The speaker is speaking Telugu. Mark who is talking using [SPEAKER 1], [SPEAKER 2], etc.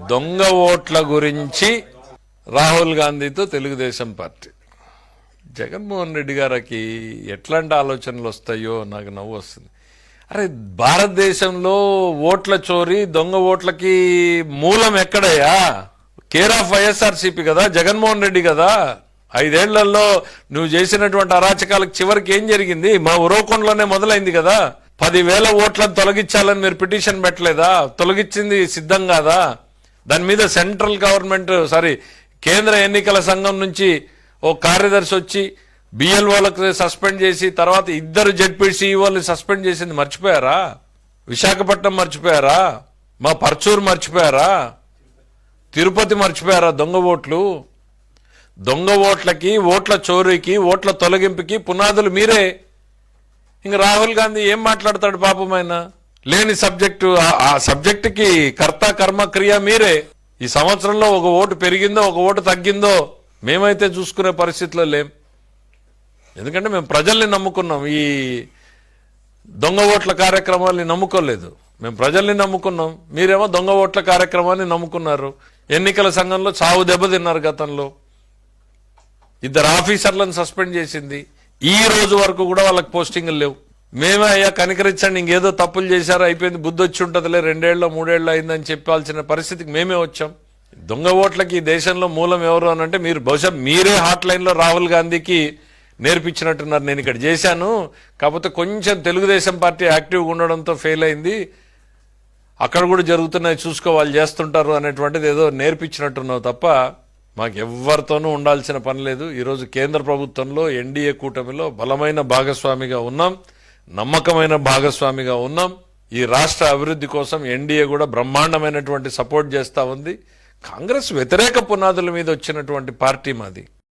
[SPEAKER 1] దొంగ ఓట్ల గురించి రాహుల్ గాంధీతో తెలుగుదేశం పార్టీ. జగన్మోహన్ రెడ్డి గారికి ఎట్లాంటి ఆలోచనలు వస్తాయో నాకు నవ్వు వస్తుంది. అరే, భారతదేశంలో ఓట్ల చోరీ, దొంగ ఓట్లకి మూలం ఎక్కడయ్యా? కేర్ ఆఫ్ వైఎస్ఆర్సీపీ కదా, జగన్మోహన్ రెడ్డి కదా. 5 ఏళ్లలో నువ్వు చేసినటువంటి అరాచకాలకు చివరికి ఏం జరిగింది? మా ఉరవకొండలోనే మొదలైంది కదా. 10,000 ఓట్లను తొలగించాలని మీరు పిటిషన్ పెట్టలేదా? తొలగించింది సిద్ధం కాదా? దాని మీద సెంట్రల్ గవర్నమెంట్ కేంద్ర ఎన్నికల సంఘం నుంచి ఓ కార్యదర్శి వచ్చి బిఎల్ఓలకు సస్పెండ్ చేసి తర్వాత 2 జెడ్పీసీఈఓలు సస్పెండ్ చేసింది మర్చిపోయారా? విశాఖపట్నం మర్చిపోయారా? మా పర్చూరు మర్చిపోయారా? తిరుపతి మర్చిపోయారా? దొంగ ఓట్లకి, ఓట్ల చోరీకి, ఓట్ల తొలగింపుకి పునాదులు మీరే. ఇంక రాహుల్ గాంధీ ఏం మాట్లాడతాడు పాపం? ఆయన లేని సబ్జెక్టు, ఆ సబ్జెక్టుకి కర్త కర్మ క్రియ మీరే. ఈ సంవత్సరంలో ఒక ఓటు పెరిగిందో ఒక ఓటు తగ్గిందో మేమైతే చూసుకునే పరిస్థితిలో లేం. ఎందుకంటే మేము ప్రజల్ని నమ్ముకున్నాం, ఈ దొంగ ఓట్ల కార్యక్రమాల్ని నమ్ముకోలేదు. మేము ప్రజల్ని నమ్ముకున్నాం, మీరేమో దొంగ ఓట్ల కార్యక్రమాన్ని నమ్ముకున్నారు. ఎన్నికల సంఘంలో చావు దెబ్బతిన్నారు. గతంలో 2 ఆఫీసర్లను సస్పెండ్ చేసింది. ఈ రోజు వరకు కూడా వాళ్ళకి పోస్టింగ్లు లేవు. మేమే అయ్యా కనికరించండి, ఇంకేదో తప్పులు చేశారు, అయిపోయింది, బుద్ధి వచ్చి ఉంటుందిలే, 2 ఏళ్ళు 3 ఏళ్ళు అయిందని చెప్పాల్సిన పరిస్థితికి మేమే వచ్చాం. దొంగ ఓట్లకి ఈ దేశంలో మూలం ఎవరు అని అంటే మీరు బహుశా మీరే హాట్ లైన్లో రాహుల్ గాంధీకి నేర్పించినట్టున్నారు. నేను ఇక్కడ చేశాను, కాకపోతే కొంచెం తెలుగుదేశం పార్టీ యాక్టివ్గా ఉండడంతో ఫెయిల్ అయింది, అక్కడ కూడా జరుగుతున్నాయి చూసుకో, వాళ్ళు చేస్తుంటారు అనేటువంటిది ఏదో నేర్పించినట్టున్నావు తప్ప మాకు ఎవరితోనూ ఉండాల్సిన పని లేదు. ఈరోజు కేంద్ర ప్రభుత్వంలో ఎన్డీఏ కూటమిలో బలమైన భాగస్వామిగా ఉన్నాం, నమ్మకమైన భాగస్వామిగా ఉన్నాం. ఈ రాష్ట్ర అభివృద్ధి కోసం ఎన్డీఏ కూడా బ్రహ్మాండమైనటువంటి సపోర్ట్ చేస్తూ ఉంది. కాంగ్రెస్ వ్యతిరేక పునాదుల మీద వచ్చినటువంటి పార్టీ మాది.